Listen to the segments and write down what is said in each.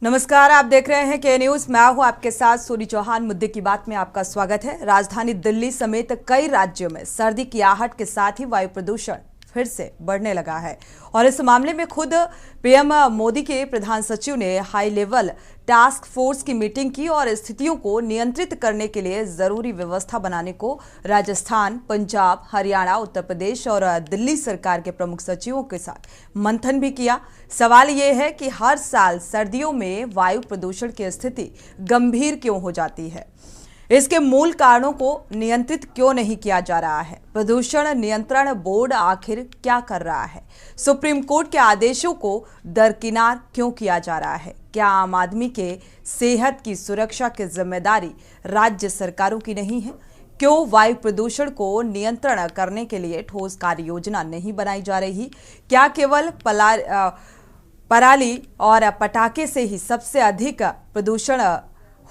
नमस्कार, आप देख रहे हैं के न्यूज। मैं हूं आपके साथ सोनी चौहान। मुद्दे की बात में आपका स्वागत है। राजधानी दिल्ली समेत कई राज्यों में सर्दी की आहट के साथ ही वायु प्रदूषण फिर से बढ़ने लगा है और इस मामले में खुद पीएम मोदी के प्रधान सचिव ने हाई लेवल टास्क फोर्स की मीटिंग की और स्थितियों को नियंत्रित करने के लिए जरूरी व्यवस्था बनाने को राजस्थान, पंजाब, हरियाणा, उत्तर प्रदेश और दिल्ली सरकार के प्रमुख सचिवों के साथ मंथन भी किया। सवाल ये है कि हर साल सर्दियों में वायु प्रदूषण की स्थिति गंभीर क्यों हो जाती है? इसके मूल कारणों को नियंत्रित क्यों नहीं किया जा रहा है? प्रदूषण नियंत्रण बोर्ड आखिर क्या कर रहा है? सुप्रीम कोर्ट के आदेशों को दरकिनार क्यों किया जा रहा है? क्या आम आदमी के सेहत की सुरक्षा की जिम्मेदारी राज्य सरकारों की नहीं है? क्यों वायु प्रदूषण को नियंत्रण करने के लिए ठोस कार्य योजना नहीं बनाई जा रही? क्या केवल पराली और पटाखे से ही सबसे अधिक प्रदूषण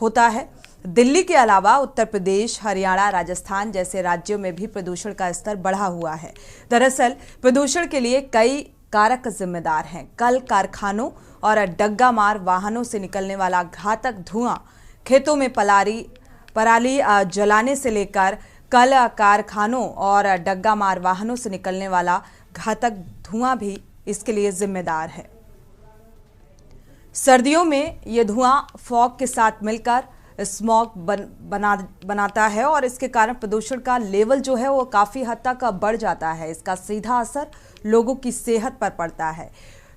होता है? दिल्ली के अलावा उत्तर प्रदेश, हरियाणा, राजस्थान जैसे राज्यों में भी प्रदूषण का स्तर बढ़ा हुआ है। दरअसल प्रदूषण के लिए कई कारक जिम्मेदार हैं। कल कारखानों और डग्गामार वाहनों से निकलने वाला घातक धुआं, खेतों में पराली जलाने से लेकर कल कारखानों और डग्गामार वाहनों से निकलने वाला घातक धुआं भी इसके लिए जिम्मेदार है। सर्दियों में यह धुआं फॉग के साथ मिलकर स्मॉग बनाता है और इसके कारण प्रदूषण का लेवल जो है वो काफ़ी हद तक बढ़ जाता है। इसका सीधा असर लोगों की सेहत पर पड़ता है।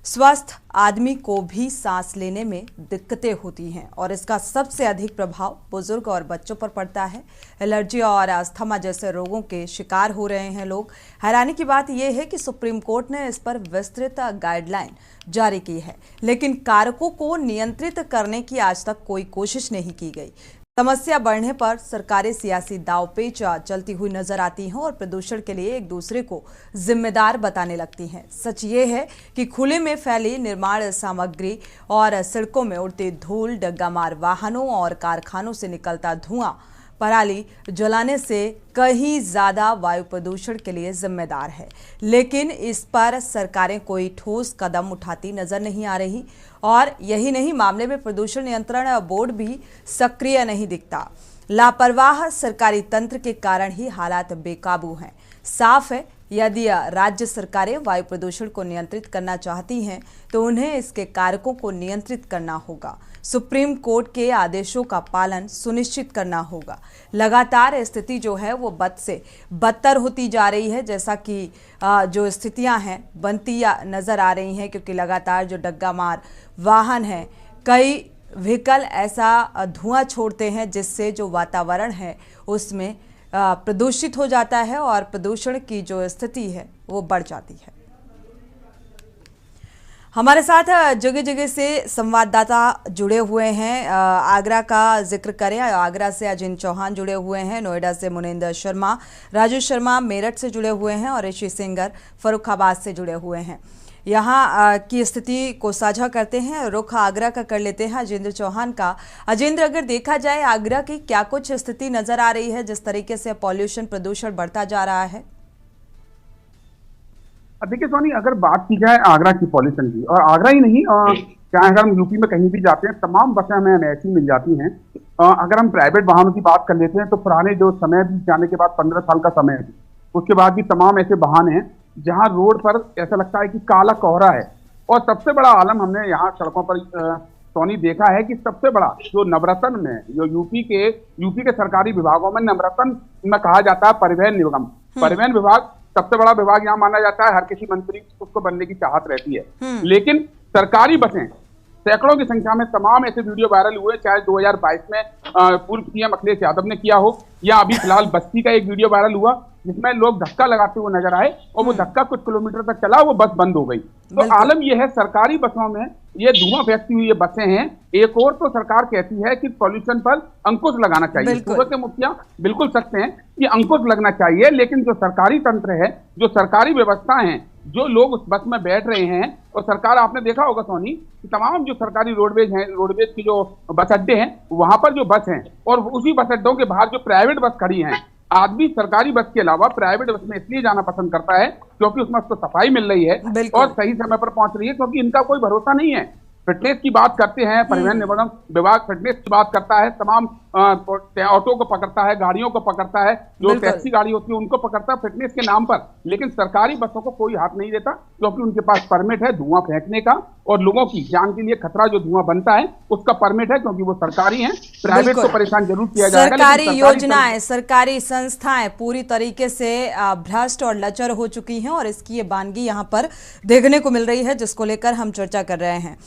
स्वस्थ आदमी को भी सांस लेने में दिक्कतें होती हैं और इसका सबसे अधिक प्रभाव बुजुर्ग और बच्चों पर पड़ता है। एलर्जी और अस्थमा जैसे रोगों के शिकार हो रहे हैं लोग। हैरानी की बात यह है कि सुप्रीम कोर्ट ने इस पर विस्तृत गाइडलाइन जारी की है, लेकिन कारकों को नियंत्रित करने की आज तक कोई कोशिश नहीं की गई। समस्या बढ़ने पर सरकारें सियासी दांवपेच चलती हुई नजर आती हैं और प्रदूषण के लिए एक दूसरे को जिम्मेदार बताने लगती हैं। सच ये है कि खुले में फैली निर्माण सामग्री और सड़कों में उड़ती धूल, डग्गामार वाहनों और कारखानों से निकलता धुआं पराली जलाने से कहीं ज्यादा वायु प्रदूषण के लिए जिम्मेदार है, लेकिन इस पर सरकारें कोई ठोस कदम उठाती नजर नहीं आ रही। और यही नहीं, मामले में प्रदूषण नियंत्रण बोर्ड भी सक्रिय नहीं दिखता। लापरवाह सरकारी तंत्र के कारण ही हालात बेकाबू हैं। साफ है, यदि राज्य सरकारें वायु प्रदूषण को नियंत्रित करना चाहती हैं तो उन्हें इसके कारकों को नियंत्रित करना होगा। सुप्रीम कोर्ट के आदेशों का पालन सुनिश्चित करना होगा। लगातार स्थिति जो है वो बद से बदतर होती जा रही है, जैसा कि जो स्थितियां हैं बनती नजर आ रही हैं, क्योंकि लगातार जो डग्गामार वाहन हैं, कई व्हीकल ऐसा धुआं छोड़ते हैं जिससे जो वातावरण है उसमें प्रदूषित हो जाता है और प्रदूषण की जो स्थिति है वो बढ़ जाती है। हमारे साथ जगह जगह से संवाददाता जुड़े हुए हैं। आगरा का जिक्र करें, आगरा से अजिन चौहान जुड़े हुए हैं, नोएडा से मुनिंदर शर्मा, राजू शर्मा मेरठ से जुड़े हुए हैं और ऋषि सिंगर फर्रुखाबाद से जुड़े हुए हैं। यहाँ की स्थिति को साझा करते हैं। रुख आगरा का कर लेते हैं, अजिंद्र चौहान का। अजिंद्र, अगर देखा जाए आगरा की क्या कुछ स्थिति नजर आ रही है जिस तरीके से पॉल्यूशन प्रदूषण बढ़ता जा रहा है? देखिए सोनी, अगर बात की जाए आगरा की पॉल्यूशन की, और आगरा ही नहीं, चाहे अगर हम यूपी में कहीं भी जाते हैं तमाम बसें हमें ऐसी मिल जाती हैं। अगर हम प्राइवेट वाहनों की बात कर लेते हैं तो पुराने जो समय भी जाने के बाद 15 साल का समय है, उसके बाद भी तमाम ऐसे वाहन हैं जहां रोड पर ऐसा लगता है कि काला कोहरा है। और सबसे बड़ा आलम हमने यहाँ सड़कों पर सोनी देखा है कि सबसे बड़ा जो नवरत्न में, जो यूपी के सरकारी विभागों में नवरत्न में कहा जाता है परिवहन निगम। परिवहन विभाग सबसे बड़ा विभाग यहाँ माना जाता है, हर किसी मंत्री उसको बनने की चाहत रहती है। लेकिन सरकारी बसें सैकड़ों की संख्या में, तमाम ऐसे वीडियो वायरल हुए, चाहे 2022 में पूर्व सीएम अखिलेश यादव ने किया हो या अभी फिलहाल बस्ती का एक वीडियो वायरल हुआ जिसमें लोग धक्का लगाते हुए नजर आए और वो धक्का कुछ किलोमीटर तक चला, वो बस बंद हो गई। तो आलम यह है, सरकारी बसों में ये धुआं फेंकती हुई ये बसें हैं। एक और तो सरकार कहती है कि पॉल्यूशन पर अंकुश लगाना चाहिए। सूबे के मुखिया बिल्कुल सच हैं कि अंकुश लगना चाहिए, लेकिन जो सरकारी तंत्र है, जो सरकारी व्यवस्था है, जो लोग उस बस में बैठ रहे हैं, और सरकार, आपने देखा होगा सोनी कि तमाम जो सरकारी रोडवेज हैं, रोडवेज की जो बस अड्डे हैं, वहां पर जो बस हैं और उसी बस अड्डों के बाहर जो प्राइवेट बस खड़ी हैं, आदमी सरकारी बस के अलावा प्राइवेट बस में इसलिए जाना पसंद करता है क्योंकि उसमें उसको सफाई मिल रही है और सही समय पर पहुंच रही है, क्योंकि इनका कोई भरोसा नहीं है फिटनेस की बात करते हैं, परिवहन निगम विभाग फिटनेस की बात करता है, तमाम ऑटो को पकड़ता है, गाड़ियों को पकड़ता है, जो बिल्कुल। टैक्सी गाड़ी होती है उनको पकड़ता है फिटनेस के नाम पर, लेकिन सरकारी बसों को कोई हाथ नहीं देता, क्योंकि उनके पास परमिट है धुआं फेंकने का, और लोगों की जान के लिए खतरा जो धुआं बनता है उसका परमिट है, क्योंकि वो सरकारी है। प्राइवेट को बिल्कुल। परेशान जरूर किया जाएगा, सरकारी लेकिन योजनाएं, सरकारी संस्थाएं पूरी तरीके से भ्रष्ट और लचर हो चुकी हैं और इसकी ये बानगी यहाँ पर देखने को मिल रही है, जिसको लेकर हम चर्चा कर रहे हैं।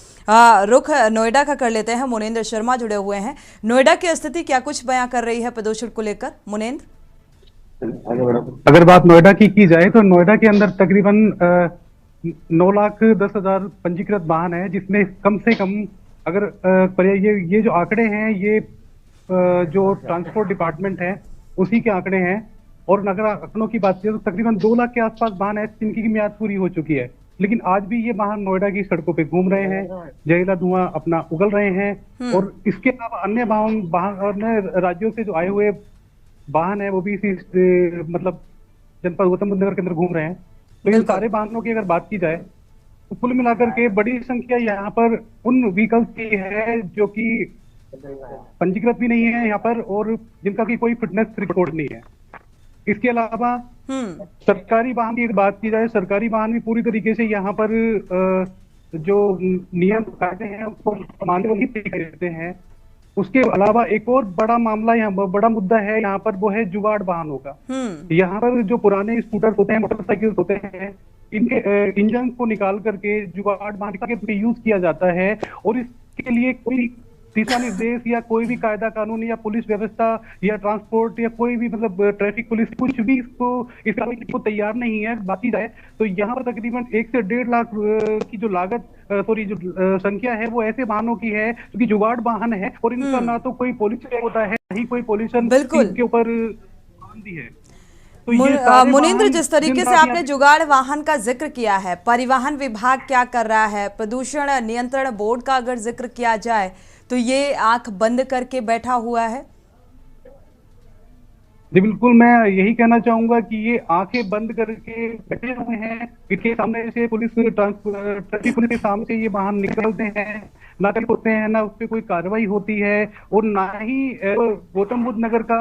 रुख नोएडा का कर लेते हैं। मुनेंद्र शर्मा जुड़े हुए हैं। नोएडा की स्थिति क्या कुछ बयां कर रही है प्रदूषण को लेकर, मुनेंद्र? अगर बात नोएडा की जाए तो नोएडा के अंदर तकरीबन 9,10,000 पंजीकृत वाहन है, जिसमें कम से कम अगर ये जो आंकड़े हैं ये जो ट्रांसपोर्ट डिपार्टमेंट है उसी के आंकड़े हैं। और अगर आंकड़ों की बात करें तो तकरीबन 2 लाख के आसपास वाहन है जिनकी की म्याद पूरी हो चुकी है, लेकिन आज भी ये वाहन नोएडा की सड़कों पे घूम रहे हैं, जहरीला धुआं अपना उगल रहे हैं। और इसके अलावा अन्य अन्य राज्यों से जो आए हुए वाहन है वो भी इसी मतलब जनपद गौतम बुद्ध नगर के अंदर घूम रहे हैं। तो इन सारे वाहनों की अगर बात की जाए तो कुल मिलाकर के बड़ी संख्या यहाँ पर उन व्हीकल्स की है जो कि पंजीकृत भी नहीं है यहाँ पर और जिनका की कोई फिटनेस रिपोर्ट नहीं है। इसके अलावा सरकारी वाहन की बात की जाए, सरकारी वाहन भी पूरी तरीके से यहाँ पर जो नियम कायदे हैं उसको मानते हुए ही करते हैं। उसके अलावा एक और बड़ा मामला यहाँ बड़ा मुद्दा है यहाँ पर, वो है जुगाड़ वाहनों का। यहाँ पर जो पुराने स्कूटर होते हैं, मोटरसाइकिल होते हैं, इनके इंजन को निकाल करके जुगाड़ वाहन के यूज किया जाता है और इसके लिए कोई दिशा निर्देश या कोई भी कायदा कानून या पुलिस व्यवस्था या ट्रांसपोर्ट या कोई भी मतलब ट्रैफिक पुलिस कुछ भी इसको तैयार नहीं है। बात की जाए तो यहाँ पर तकरीबन 1 से 1.5 लाख की जो लागत जो संख्या है वो ऐसे वाहनों की है जो कि जुगाड़ वाहन है और इनका ना तो कोई पॉल्यूशन होता है ना ही कोई पॉल्यूशन के ऊपर भी है। तो मुनींद्र, जिस तरीके से आपने जुगाड़ वाहन का जिक्र किया है, परिवहन विभाग क्या कर रहा है? प्रदूषण नियंत्रण बोर्ड का अगर जिक्र किया जाए तो ये आंख बंद करके बैठा हुआ है। जी बिल्कुल, मैं यही कहना चाहूंगा कि ये आंखें बंद करके बैठे हुए हैं। इनके सामने से पुलिस ट्रैफिक पुलिस के सामने से ये वाहन निकलते हैं, ना होते हैं, ना उस पर कोई कार्रवाई होती है और ना ही गौतम बुद्ध नगर का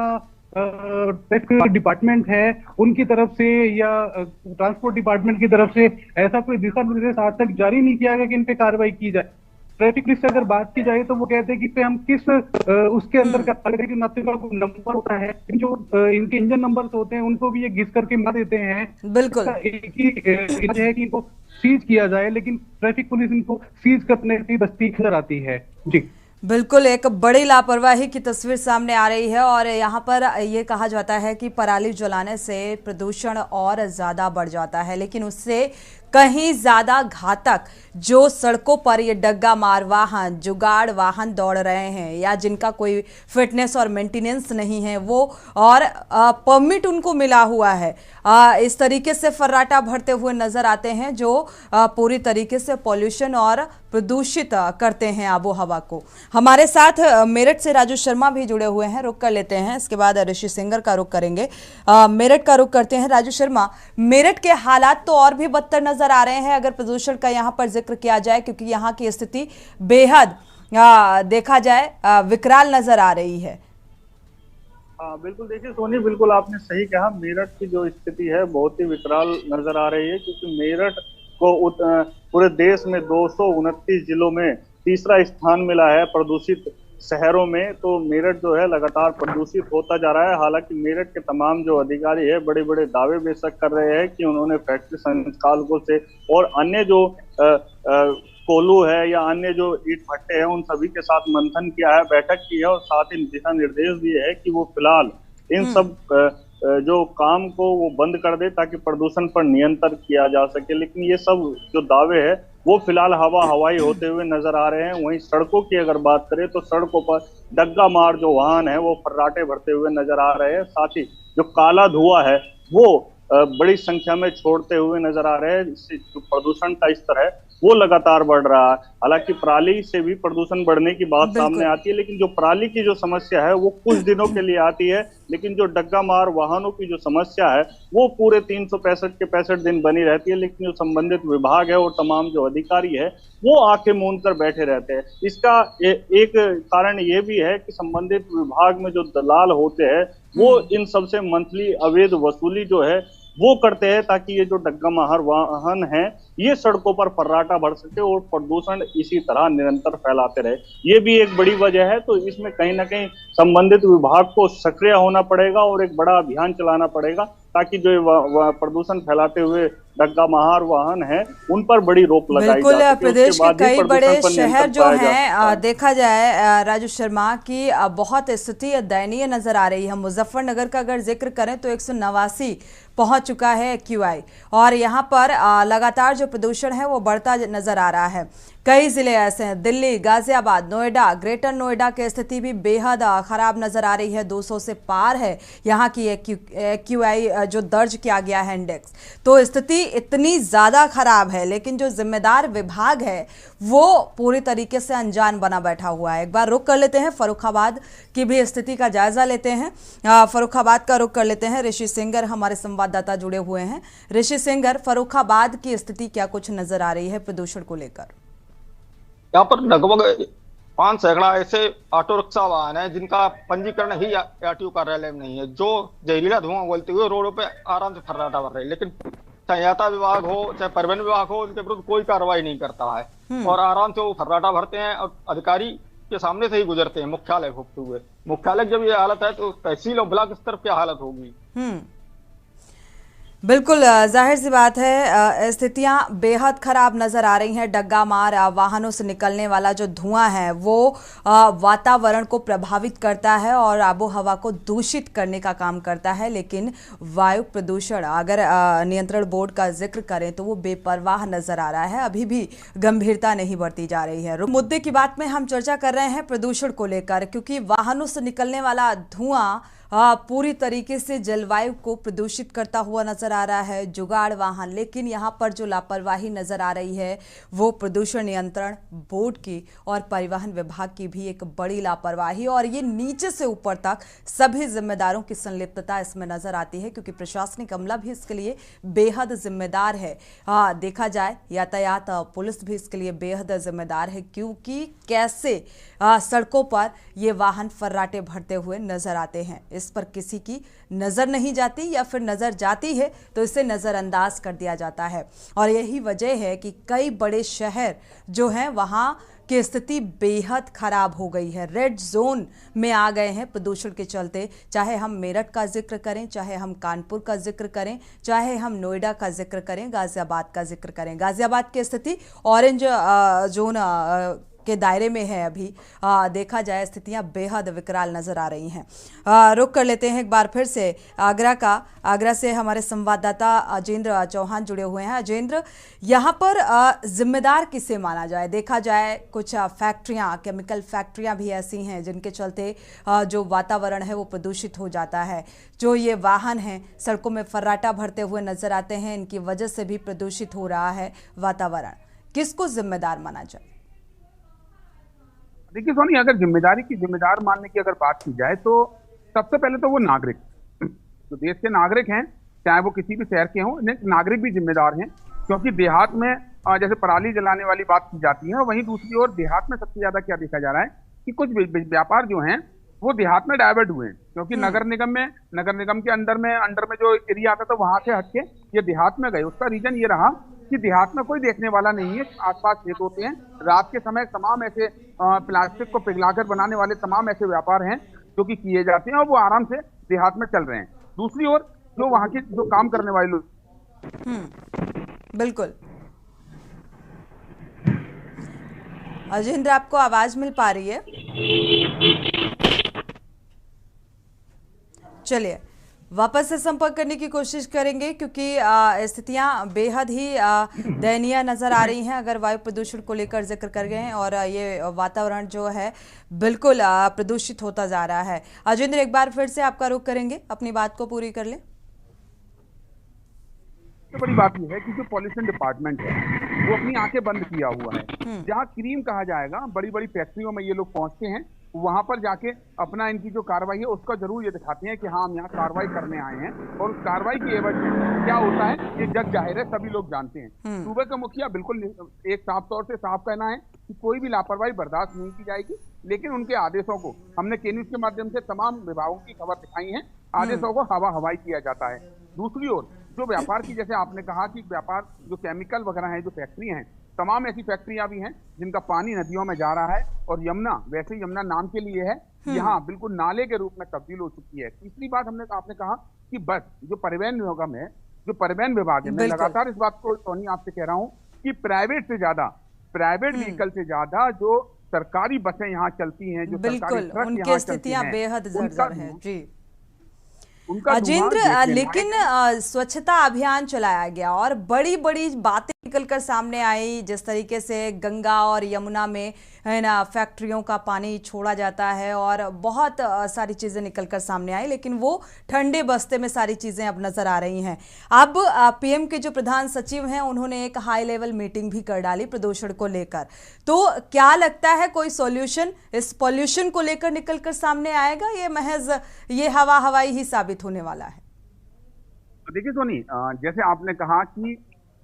ट्रैफिक डिपार्टमेंट है उनकी तरफ से या ट्रांसपोर्ट डिपार्टमेंट की तरफ से ऐसा कोई दिशा निर्देश आज तक जारी नहीं किया गया कि इन पे कार्रवाई की जाए। ट्रैफिक पुलिस से अगर बात की जाए तो वो कहते हैं कि हम किस उसके अंदर का नंबर होता है, जो इनके इंजन नंबर्स होते हैं उनको भी ये घिस करके मार देते हैं। बिल्कुल एक ही है कि इनको सीज किया जाए, लेकिन ट्रैफिक पुलिस इनको सीज करने की बस्ती नजर आती है। जी बिल्कुल, एक बड़ी लापरवाही की तस्वीर सामने आ रही है और यहाँ पर ये कहा जाता है कि पराली जलाने से प्रदूषण और ज़्यादा बढ़ जाता है, लेकिन उससे कहीं ज़्यादा घातक जो सड़कों पर ये डग्गा मार वाहन, जुगाड़ वाहन दौड़ रहे हैं या जिनका कोई फिटनेस और मेंटेनेंस नहीं है वो और परमिट उनको मिला हुआ है, इस तरीके से फर्राटा भरते हुए नजर आते हैं जो पूरी तरीके से पॉल्यूशन और प्रदूषित करते हैं आबो हवा को। हमारे साथ मेरठ से राजू शर्मा भी जुड़े हुए हैं, रुक कर लेते हैं, इसके बाद ऋषि सिंगर का रुख करेंगे। मेरठ का रुख करते हैं। राजू शर्मा, मेरठ के हालात तो और भी बदतर नजर आ रहे हैं अगर प्रदूषण का यहाँ पर जिक्र किया जाए, क्योंकि यहाँ की स्थिति बेहद देखा जाए विकराल नजर आ रही है। हाँ बिल्कुल, देखिए सोनी, बिल्कुल आपने सही कहा, मेरठ की जो स्थिति है बहुत ही विकराल नजर आ रही है, क्योंकि मेरठ को पूरे देश में 229 जिलों में तीसरा स्थान मिला है प्रदूषित शहरों में। तो मेरठ जो है लगातार प्रदूषित होता जा रहा है। हालांकि मेरठ के तमाम जो अधिकारी है बड़े बड़े दावे बेशक कर रहे हैं कि उन्होंने फैक्ट्री संचालकों से और अन्य जो कोल्हू है या अन्य जो ईंट भट्टे हैं उन सभी के साथ मंथन किया है, बैठक की है और साथ ही दिशा निर्देश दिए है कि वो फिलहाल इन सब जो काम को वो बंद कर दे ताकि प्रदूषण पर नियंत्रण किया जा सके। लेकिन ये सब जो दावे है वो फिलहाल हवाई होते हुए नजर आ रहे हैं। वहीं सड़कों की अगर बात करें तो सड़कों पर डग्गा मार जो वाहन है वो फर्राटे भरते हुए नजर आ रहे हैं। साथ ही जो काला धुआं है वो बड़ी संख्या में छोड़ते हुए नजर आ रहे हैं। इससे जो प्रदूषण का स्तर है वो लगातार बढ़ रहा है। हालांकि पराली से भी प्रदूषण बढ़ने की बात सामने आती है, लेकिन जो पराली की जो समस्या है वो कुछ दिनों के लिए आती है, लेकिन जो डग्गा मार वाहनों की जो समस्या है वो पूरे 365 के 65 दिन बनी रहती है। लेकिन जो संबंधित विभाग है और तमाम जो अधिकारी है वो आंखें मूंद कर बैठे रहते हैं। इसका एक कारण ये भी है कि संबंधित विभाग में जो दलाल होते हैं वो इन सबसे मंथली अवैध वसूली जो है वो करते हैं, ताकि ये जो डग्गा मार वाहन है ये सड़कों पर फर्राटा भर सके और प्रदूषण इसी तरह निरंतर फैलाते रहे। ये भी एक बड़ी वजह है। तो इसमें कहीं ना कहीं संबंधित विभाग को सक्रिय होना पड़ेगा और एक बड़ा अभियान चलाना पड़ेगा, ताकि जो प्रदूषण फैलाते हुए डग्गा महार वाहन है उन पर बड़ी रोक लगाई जाए। बिल्कुल, प्रदेश के कई बड़े शहर जो हैं देखा जाए राजू शर्मा की बहुत स्थिति दयनीय नजर आ रही है। मुजफ्फरनगर का अगर जिक्र करें तो 189 पहुंच चुका है AQI और यहाँ पर लगातार जो प्रदूषण है वो बढ़ता नजर आ रहा है। कई जिले ऐसे हैं, दिल्ली, गाजियाबाद, नोएडा, ग्रेटर नोएडा की स्थिति भी बेहद खराब नजर आ रही है। 200 से पार है यहाँ की AQI जो दर्ज किया गया है इंडेक्स। तो स्थिति इतनी ज्यादा खराब है, लेकिन जो जिम्मेदार विभाग है वो पूरी तरीके से अनजान बना बैठा हुआ है। एक बार रुख कर लेते हैं फर्रुखाबाद की भी स्थिति का जायजा लेते हैं। फर्रुखाबाद का रुख कर लेते हैं। ऋषि सिंगर हमारे संवाददाता जुड़े हुए हैं। ऋषि सिंगर, फर्रुखाबाद की स्थिति क्या कुछ नजर आ रही है प्रदूषण को लेकर? यहाँ पर लगभग 5 सैकड़ा ऐसे ऑटो रिक्शा वाहन है जिनका पंजीकरण ही आरटीओ कार्यालय में नहीं है, जो जहरीला धुआं बोलते हुए रोडों पे आराम से फर्राटा भर रहे हैं। लेकिन चाहे यातायात विभाग हो चाहे परिवहन विभाग हो, उनके विरुद्ध कोई कार्रवाई नहीं करता है और आराम से वो फर्राटा भरते हैं और अधिकारी के सामने से ही गुजरते हैं मुख्यालय भुगते हुए। मुख्यालय जब ये हालत है तो तहसील और ब्लॉक स्तर क्या हालत होगी? बिल्कुल, जाहिर सी बात है स्थितियां बेहद खराब नजर आ रही हैं। डग्गा मार वाहनों से निकलने वाला जो धुआं है वो वातावरण को प्रभावित करता है और आबो हवा को दूषित करने का काम करता है। लेकिन वायु प्रदूषण अगर नियंत्रण बोर्ड का जिक्र करें तो वो बेपरवाह नजर आ रहा है, अभी भी गंभीरता नहीं बढ़ती जा रही है। मुद्दे की बात में हम चर्चा कर रहे हैं प्रदूषण को लेकर, क्योंकि वाहनों से निकलने वाला धुआं पूरी तरीके से जलवायु को प्रदूषित करता हुआ नजर आ रहा है। जुगाड़ वाहन, लेकिन यहाँ पर जो लापरवाही नजर आ रही है वो प्रदूषण नियंत्रण बोर्ड की और परिवहन विभाग की भी एक बड़ी लापरवाही, और ये नीचे से ऊपर तक सभी जिम्मेदारों की संलिप्तता इसमें नजर आती है, क्योंकि प्रशासनिक अमला भी इसके लिए बेहद जिम्मेदार है। देखा जाए यातायात पुलिस भी इसके लिए बेहद जिम्मेदार है, क्योंकि कैसे सड़कों पर ये वाहन फर्राटे भरते हुए नजर आते हैं, इस पर किसी की नजर नहीं जाती, या फिर नजर जाती है तो इसे नजरअंदाज कर दिया जाता है। और यही वजह है कि कई बड़े शहर जो हैं वहां की स्थिति बेहद खराब हो गई है, रेड जोन में आ गए हैं प्रदूषण के चलते। चाहे हम मेरठ का जिक्र करें, चाहे हम कानपुर का जिक्र करें, चाहे हम नोएडा का जिक्र करें, गाजियाबाद का जिक्र करें। गाजियाबाद की स्थिति ऑरेंज जोन के दायरे में है अभी। देखा जाए स्थितियां बेहद विकराल नजर आ रही हैं। रुक कर लेते हैं एक बार फिर से आगरा का। आगरा से हमारे संवाददाता अजेंद्र चौहान जुड़े हुए हैं। अजेंद्र, यहाँ पर जिम्मेदार किसे माना जाए? देखा जाए कुछ फैक्ट्रियां, केमिकल फैक्ट्रियां भी ऐसी हैं जिनके चलते जो वातावरण है वो प्रदूषित हो जाता है। जो ये वाहन हैं सड़कों में फर्राटा भरते हुए नजर आते हैं, इनकी वजह से भी प्रदूषित हो रहा है वातावरण। किसको जिम्मेदार माना जाए? देखिए सोनी, अगर जिम्मेदार मानने की अगर बात की जाए तो सबसे पहले तो वो नागरिक, तो देश के नागरिक हैं, चाहे वो किसी भी शहर के हों, नागरिक भी जिम्मेदार हैं। क्योंकि देहात में जैसे पराली जलाने वाली बात की जाती है, वहीं दूसरी ओर देहात में सबसे ज्यादा क्या देखा जा रहा है कि कुछ व्यापार जो हैं वो देहात में डाइवर्ट हुए हैं, क्योंकि नगर निगम के अंडर में जो एरिया आता था वहां से हटके ये देहात में गए। उसका रीजन ये रहा कि देहात में कोई देखने वाला नहीं है, आसपास खेत होते हैं। रात के समय तमाम ऐसे प्लास्टिक को पिघलाकर बनाने वाले तमाम ऐसे व्यापार हैं जो कि किए जाते हैं और वो आराम से देहात में चल रहे हैं। दूसरी ओर जो वहां के जो काम करने वाले लोग, बिल्कुल अजेंद्र, आपको आवाज मिल पा रही है? चलिए वापस से संपर्क करने की कोशिश करेंगे, क्योंकि स्थितियां बेहद ही दयनीय नजर आ रही हैं अगर वायु प्रदूषण को लेकर जिक्र कर गए हैं, और ये वातावरण जो है बिल्कुल प्रदूषित होता जा रहा है। अजेंद्र, एक बार फिर से आपका रुख करेंगे, अपनी बात को पूरी कर ले। सबसे बड़ी बात यह है कि जो पॉल्यूशन डिपार्टमेंट है वो अपनी आंखें बंद किया हुआ है। जहाँ क्रीम कहा जाएगा, बड़ी बड़ी फैक्ट्रियों में ये लोग पहुंचते हैं, वहां पर जाके अपना इनकी जो कार्रवाई है उसका जरूर ये दिखाते हैं कि हाँ हम यहाँ कार्रवाई करने आए हैं, और उस कार्रवाई की एवज में क्या होता है ये जग जाहिर है, सभी लोग जानते हैं। सूबे के मुखिया बिल्कुल एक साफ तौर से साफ कहना है कि कोई भी लापरवाही बर्दाश्त नहीं की जाएगी, लेकिन उनके आदेशों को हमने के न्यूज के माध्यम से तमाम विभागों की खबर दिखाई है, आदेशों को हवा हवाई किया जाता है। दूसरी ओर जो व्यापार की, जैसे आपने कहा कि व्यापार जो केमिकल वगैरह है, जो फैक्ट्रियां हैं, तमाम ऐसी फैक्ट्रियां भी हैं जिनका पानी नदियों में जा रहा है, और यमुना वैसे यमुना नाम के लिए है, यहाँ बिल्कुल नाले के रूप में तब्दील हो चुकी है। तीसरी बात आपने कहा कि बस जो परिवहन निगम है, जो परिवहन विभाग है, मैं लगातार इस बात को सोनी आपसे कह रहा हूँ कि प्राइवेट व्हीकल से ज्यादा जो सरकारी बसें यहाँ चलती हैं, जो सरकारी ट्रक उनकी स्थितियां बेहद जर्जर हैं जी। अजेंद्र, लेकिन स्वच्छता अभियान चलाया गया और बड़ी बड़ी बातें निकलकर सामने आई, जिस तरीके से गंगा और यमुना में है ना फैक्ट्रियों का पानी छोड़ा जाता है और बहुत सारी चीजें निकलकर सामने आई, लेकिन वो ठंडे बस्ते में सारी चीजें अब नजर आ रही हैं। अब पीएम के जो प्रधान सचिव हैं उन्होंने एक हाई लेवल मीटिंग भी कर डाली प्रदूषण को लेकर, तो क्या लगता है कोई सॉल्यूशन इस पॉल्यूशन को लेकर निकलकर सामने आएगा, ये महज ये हवा हवाई ही साबित होने वाला है? देखिए सोनी, जैसे आपने कहा कि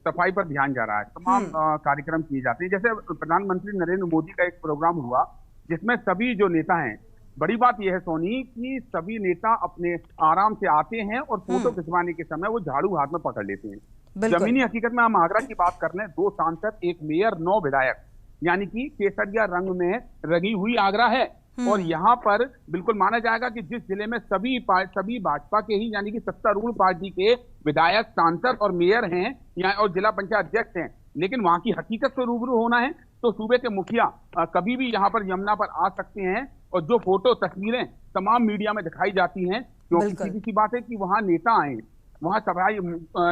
सफाई पर ध्यान जा रहा है, तमाम कार्यक्रम किए जाते हैं। जैसे प्रधानमंत्री नरेंद्र मोदी का एक प्रोग्राम हुआ जिसमें सभी जो नेता हैं, बड़ी बात यह है सोनी कि सभी नेता अपने आराम से आते हैं और फोटो खिंचवाने के समय वो झाड़ू हाथ में पकड़ लेते हैं। जमीनी हकीकत में हम आगरा की बात कर लें, 2 सांसद, 1 मेयर, 9 विधायक, यानी कि केसरिया रंग में रंगी हुई आगरा है। और यहाँ पर बिल्कुल माना जाएगा कि जिस जिले में सभी भाजपा के ही यानी कि सत्तारूढ़ पार्टी के विधायक, सांसद और मेयर हैं और जिला पंचायत अध्यक्ष हैं, लेकिन वहां की हकीकत से रूबरू होना है तो सूबे के मुखिया कभी भी यहाँ पर यमुना पर आ सकते हैं, और जो फोटो तस्वीरें तमाम मीडिया में दिखाई जाती हैं, क्योंकि सीधी सी बात है कि वहां नेता आए, वहां सफाई,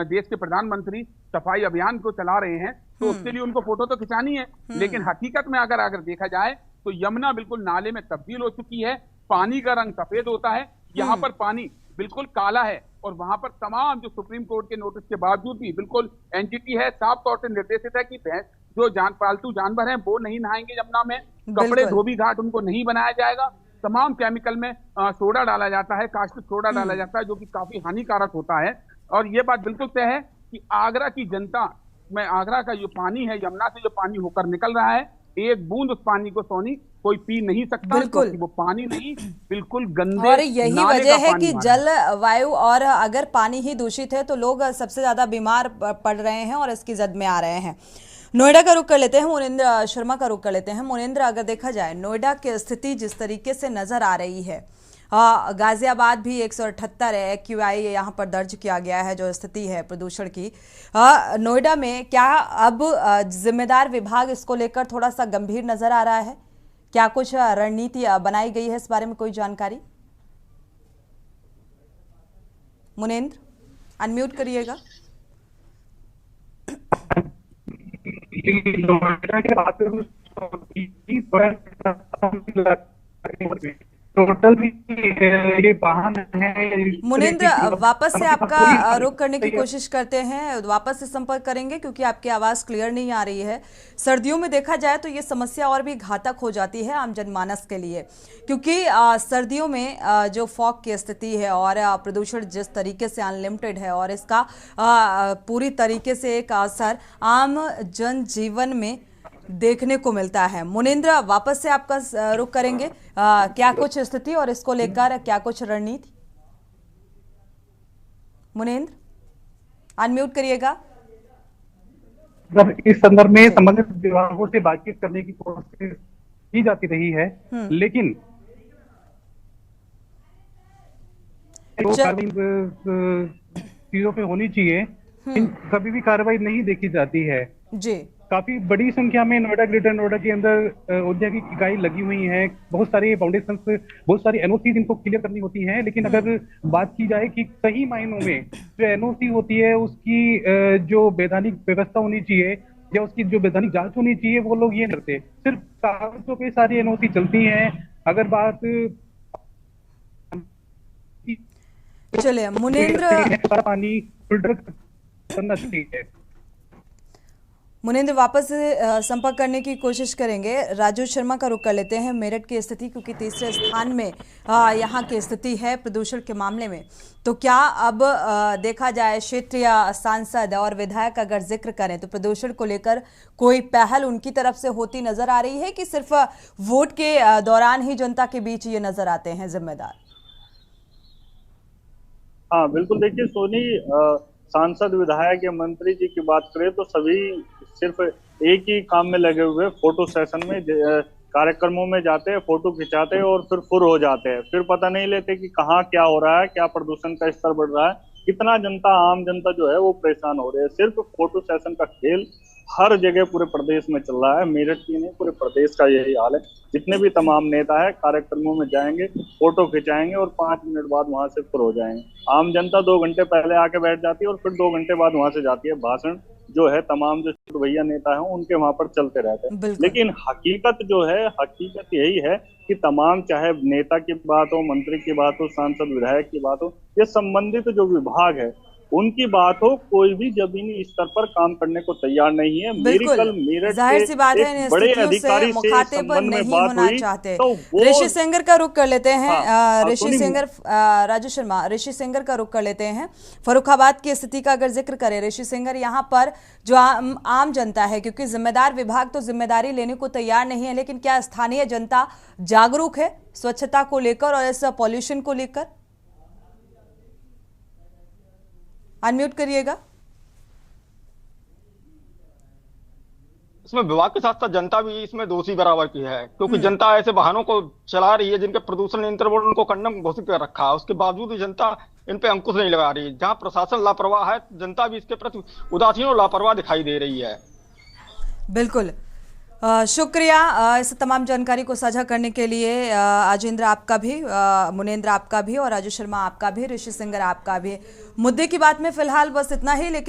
देश के प्रधानमंत्री सफाई अभियान को चला रहे हैं, तो उसके लिए उनको फोटो तो खिंचानी है। लेकिन हकीकत में अगर देखा जाए तो यमुना बिल्कुल नाले में तब्दील हो चुकी है, पानी का रंग सफेद होता है, यहाँ पर पानी बिल्कुल काला है, और वहां पर तमाम जो सुप्रीम कोर्ट के नोटिस के बावजूद भी बिल्कुल एनजीटी है, साफ तौर से निर्देशित है कि भैंस जो पालतू जानवर हैं वो नहीं नहाएंगे यमुना में, कपड़े धोबी घाट उनको नहीं बनाया जाएगा, तमाम केमिकल में सोडा डाला जाता है, कास्टिक सोडा डाला जाता है, जो कि काफी हानिकारक होता है। और ये बात बिल्कुल तय है कि आगरा की जनता में आगरा का जो पानी है, यमुना से जो पानी होकर निकल रहा है, एक बूंद उस पानी को सोनी कोई पी नहीं सकता, क्योंकि वो पानी नहीं, बिल्कुल गंदे, और यही वजह है कि जल, वायु और अगर पानी ही दूषित है तो लोग सबसे ज्यादा बीमार पड़ रहे हैं और इसकी जद में आ रहे हैं। नोएडा का रुख कर लेते हैं, मुनिंद्र शर्मा का रुख कर लेते हैं। मुनिंद्र, अगर देखा जाए नोएडा की स्थिति जिस तरीके से नजर आ रही है, गाजियाबाद भी 178 AQI यहाँ पर दर्ज किया गया है, जो स्थिति है प्रदूषण की। नोएडा में क्या अब जिम्मेदार विभाग इसको लेकर थोड़ा सा गंभीर नजर आ रहा है? क्या कुछ रणनीति बनाई गई है इस बारे में, कोई जानकारी? मुनिंद्र, अनम्यूट करिएगा। टोटल भी ये वाहन है। मुनिंद्र, वापस से आपका रुख करने की कोशिश करते हैं, वापस से संपर्क करेंगे क्योंकि आपकी आवाज क्लियर नहीं आ रही है। सर्दियों में देखा जाए तो ये समस्या और भी घातक हो जाती है आम जनमानस के लिए, क्योंकि सर्दियों में जो फॉग की स्थिति है और प्रदूषण जिस तरीके से अनलिमिटेड है और इसका पूरी तरीके से एक असर आम जनजीवन में देखने को मिलता है। मुनिंद्र, वापस से आपका रुख करेंगे, क्या कुछ स्थिति और इसको लेकर क्या कुछ रणनीति? मुनिंद्र, अनम्यूट करिएगा। इस संदर्भ में संबंधित विभागों से बातचीत करने की कोशिश की जाती रही है, लेकिन चीजों पे होनी चाहिए, कभी भी कार्रवाई नहीं देखी जाती है जी। काफी बड़ी संख्या में नोएडा, ग्रेटर नोएडा के अंदर औद्योगिक इकाई लगी हुई है, बहुत सारी फाउंडेशन, बहुत सारी एनओसी इनको क्लियर करनी होती है। लेकिन अगर बात की जाए कि सही मायनों में जो एनओसी होती है उसकी जो वैधानिक व्यवस्था होनी चाहिए या उसकी जो वैधानिक जांच होनी चाहिए, वो लोग ये करते, सिर्फ कागजों पे सारी एनओसी चलती है। अगर बात चलिए मुनिंद्र, पानी फिल्टर करना चाहिए। मुनेंद्र वापस संपर्क करने की कोशिश करेंगे। राजू शर्मा का रुख कर लेते हैं मेरठ की स्थिति, क्योंकि तीसरे स्थान में यहाँ की स्थिति है प्रदूषण के मामले में। तो क्या अब देखा जाए क्षेत्रीय सांसद और विधायक अगर जिक्र करें तो प्रदूषण को लेकर कोई पहल उनकी तरफ से होती नजर आ रही है कि सिर्फ वोट के दौरान ही जनता के बीच ये नजर आते हैं जिम्मेदार? हाँ बिल्कुल, देखिए सोनी, सांसद विधायक या मंत्री जी की बात करें तो सभी सिर्फ एक ही काम में लगे हुए, फोटो सेशन में कार्यक्रमों में जाते हैं, फोटो खिंचाते हैं और फिर फुर हो जाते हैं। फिर पता नहीं लेते कि कहाँ क्या हो रहा है, क्या प्रदूषण का स्तर बढ़ रहा है, कितना जनता, आम जनता जो है वो परेशान हो रही है। सिर्फ फोटो सेशन का खेल हर जगह पूरे प्रदेश में चल रहा है। मेरठ की नहीं, पूरे प्रदेश का यही हाल है। जितने भी तमाम नेता है कार्यक्रमों में जाएंगे, फोटो खिंचाएंगे और 5 मिनट बाद वहां से फुर हो जाएंगे। आम जनता 2 घंटे पहले आके बैठ जाती है और फिर 2 घंटे बाद वहां से जाती है। भाषण जो है तमाम जो भैया नेता हैं उनके वहां पर चलते रहते हैं। लेकिन हकीकत जो है, हकीकत यही है कि तमाम, चाहे नेता की बात हो, मंत्री की बात हो, सांसद विधायक की बात हो, ये संबंधित जो विभाग है उनकी बात हो, कोई भी जमीनी स्तर पर काम करने को तैयार नहीं है। मेरी कल मेरठ जाहिर सी बात है, इन बड़े स्थितियों अधिकारी से मुखातिब नहीं होना चाहते। तो ऋषि सिंगर का रुख कर लेते हैं। ऋषि सिंगर, राजू शर्मा, ऋषि सिंगर का रुख कर लेते हैं। फर्रुखाबाद की स्थिति का अगर जिक्र करें, ऋषि सिंगर, यहाँ पर जो आम जनता है, क्योंकि जिम्मेदार विभाग तो जिम्मेदारी लेने को तैयार नहीं है, लेकिन क्या स्थानीय जनता जागरूक है स्वच्छता को लेकर और इस पॉल्यूशन को लेकर? अनम्यूट करिएगा। इसमें विभाग के साथ साथ जनता भी इसमें दोषी बराबर की है, क्योंकि जनता ऐसे वाहनों को चला रही है जिनके प्रदूषण नियंत्रण बोर्ड उनको कंडम घोषित कर रखा है। उसके बावजूद भी जनता इन पे अंकुश नहीं लगा रही है। जहां प्रशासन लापरवाह है, जनता भी इसके प्रति उदासीन और लापरवाह दिखाई दे रही है। बिल्कुल, शुक्रिया इस तमाम जानकारी को साझा करने के लिए। अजेंद्र आपका भी, मुनेंद्र आपका भी और राजू शर्मा आपका भी, ऋषि सिंगर आपका भी। मुद्दे की बात में फिलहाल बस इतना ही, लेकिन